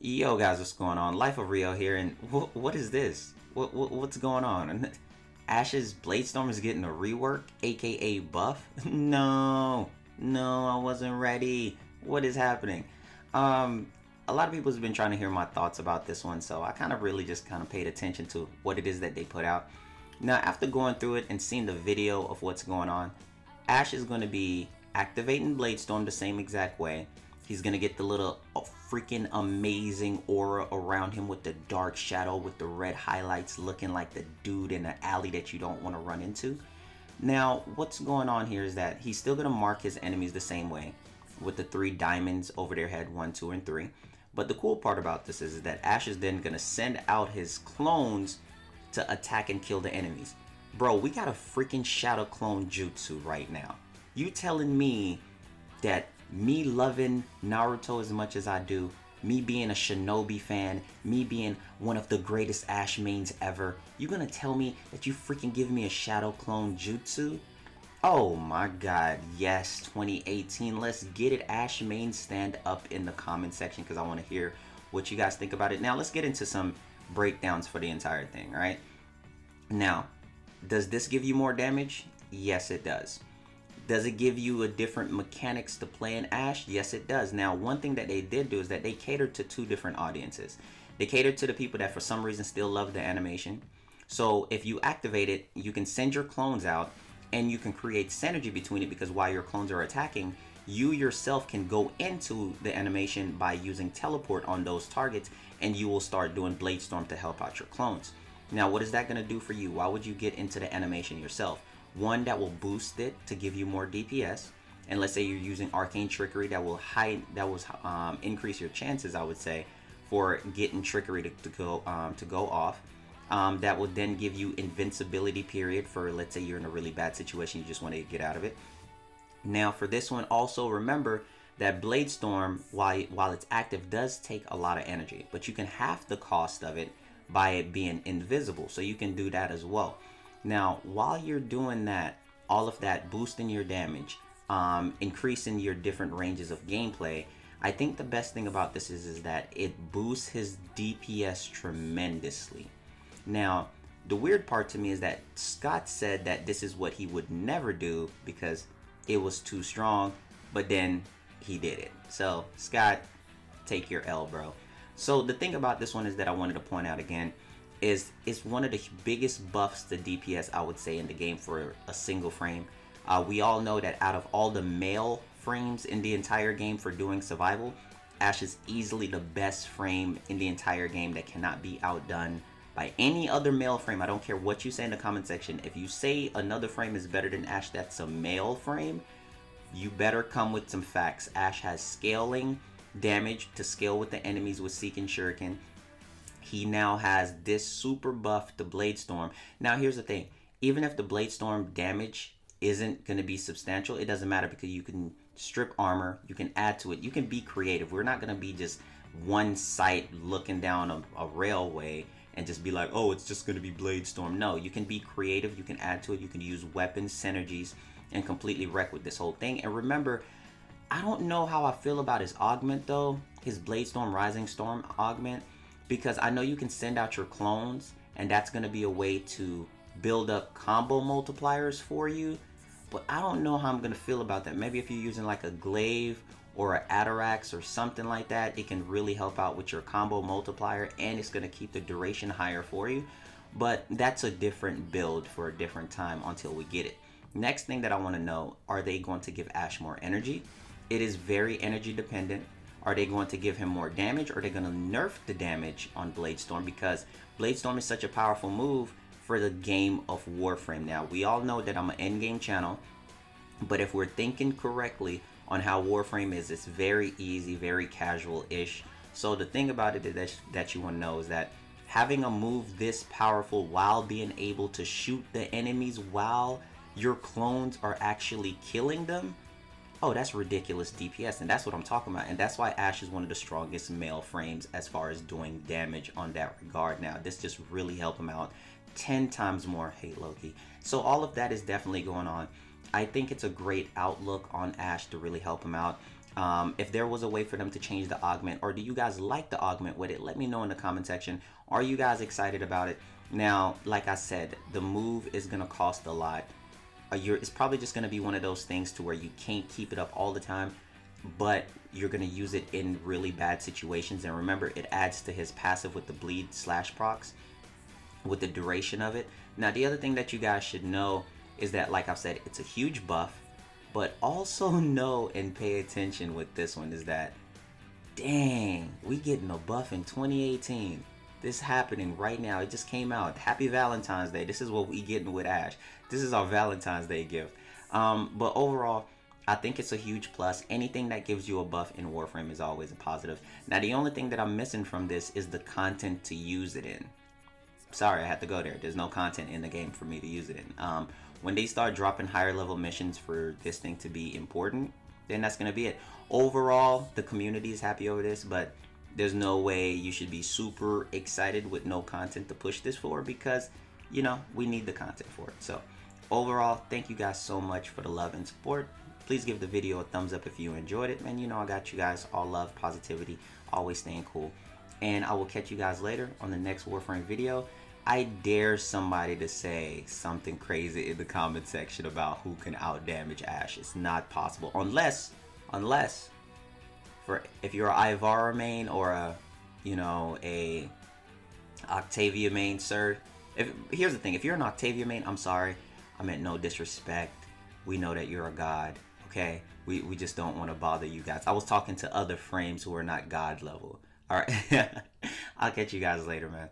Yo guys, what's going on? LifeOfRio here, and what is this? What's going on? Ash's BladeStorm is getting a rework, aka buff? No, I wasn't ready. What is happening? A lot of people have been trying to hear my thoughts about this one, so I kind of really just kind of paid attention to what it is that they put out. Now, after going through it and seeing the video of what's going on, Ash is going to be activating BladeStorm the same exact way. He's going to get the little freaking amazing aura around him with the dark shadow with the red highlights, looking like the dude in the alley that you don't want to run into. Now, what's going on here is that he's still going to mark his enemies the same way with the 3 diamonds over their head, 1, 2, and 3. But the cool part about this is that Ash is then going to send out his clones to attack and kill the enemies. Bro, we got a freaking shadow clone jutsu right now. You telling me that me loving Naruto as much as I do, me being a Shinobi fan, me being one of the greatest Ash mains ever, you gonna tell me that you freaking give me a shadow clone jutsu? Oh my god, yes, 2018. Let's get it. Ash main, stand up in the comment section because I want to hear what you guys think about it. Now let's get into some breakdowns for the entire thing, right? Now, does this give you more damage? Yes, it does. Does it give you a different mechanics to play in Ash? Yes, it does. Now, one thing that they did do is that they catered to 2 different audiences. They catered to the people that for some reason still love the animation. So if you activate it, you can send your clones out and you can create synergy between it, because while your clones are attacking, you yourself can go into the animation by using teleport on those targets, and you will start doing BladeStorm to help out your clones. Now, what is that going to do for you? Why would you get into the animation yourself? One, that will boost it to give you more DPS, and let's say you're using arcane trickery, that will increase your chances, I would say, for getting trickery to go off. That will then give you invincibility period for, let's say you're in a really bad situation, you just want to get out of it. Now for this one, also remember that BladeStorm, while it's active, does take a lot of energy, but you can half the cost of it by it being invisible, so you can do that as well. Now, while you're doing that, all of that boosting your damage, increasing your different ranges of gameplay, I think the best thing about this is that it boosts his DPS tremendously. Now, the weird part to me is that Scott said that this is what he would never do because it was too strong, but then he did it. So, Scott, take your L, bro. So, the thing about this one is that I wanted to point out again, is it's one of the biggest buffs to DPS, I would say, in the game for a single frame. We all know that out of all the male frames in the entire game for doing survival, Ash is easily the best frame in the entire game that cannot be outdone by any other male frame. I don't care what you say in the comment section. If you say another frame is better than Ash that's a male frame, you better come with some facts. Ash has scaling damage to scale with the enemies with Seek and Shuriken. He now has this super buff to BladeStorm. Now here's the thing, even if the BladeStorm damage isn't going to be substantial, it doesn't matter, because you can strip armor, you can add to it, you can be creative. We're not going to be just one sight looking down a railway and just be like, oh, it's just going to be BladeStorm. No, you can be creative, you can add to it, you can use weapons, synergies, and completely wreck with this whole thing. And remember, I don't know how I feel about his augment though, his BladeStorm Rising Storm augment, because I know you can send out your clones, and that's going to be a way to build up combo multipliers for you. But I don't know how I'm going to feel about that. Maybe if you're using like a glaive or an Atarax or something like that, it can really help out with your combo multiplier, and it's going to keep the duration higher for you. But that's a different build for a different time until we get it. Next thing that I want to know, are they going to give Ash more energy? It is very energy dependent. Are they going to give him more damage, or are they going to nerf the damage on BladeStorm? Because BladeStorm is such a powerful move for the game of Warframe. Now, we all know that I'm an endgame channel, but if we're thinking correctly on how Warframe is, it's very easy, very casual-ish. So the thing about it is that you want to know is that having a move this powerful while being able to shoot the enemies while your clones are actually killing them, oh, that's ridiculous DPS, and that's what I'm talking about. And that's why Ash is one of the strongest male frames as far as doing damage on that regard. Now, this just really helped him out 10 times more. Hey, Loki. So all of that is definitely going on. I think it's a great outlook on Ash to really help him out. If there was a way for them to change the augment, or do you guys like the augment with it, let me know in the comment section. Are you guys excited about it? Now, like I said, the move is gonna cost a lot. It's probably just gonna be one of those things to where you can't keep it up all the time, but you're gonna use it in really bad situations. And remember, it adds to his passive with the bleed slash procs with the duration of it. Now, the other thing that you guys should know is that, like I've said, it's a huge buff, but also know and pay attention with this one is that, dang, we getting a buff in 2018. This happening right now. It just came out. Happy Valentine's Day. This is what we getting with Ash. This is our Valentine's Day gift. But overall, I think it's a huge plus. Anything that gives you a buff in Warframe is always a positive. Now, the only thing that I'm missing from this is the content to use it in. Sorry, I had to go there. There's no content in the game for me to use it in. When they start dropping higher level missions for this thing to be important, then that's going to be it. Overall, the community is happy over this, but there's no way you should be super excited with no content to push this for, because, you know, we need the content for it. So overall, thank you guys so much for the love and support. Please give the video a thumbs up if you enjoyed it. And you know I got you guys all love, positivity, always staying cool. And I will catch you guys later on the next Warframe video. I dare somebody to say something crazy in the comment section about who can out damage Ash. It's not possible unless if you're an Ivara main or a, you know, a Octavia main, sir. Here's the thing, if you're an Octavia main, I'm sorry, I meant no disrespect. We know that you're a god, okay? We just don't want to bother you guys. I was talking to other frames who are not god level. All right, I'll catch you guys later, man.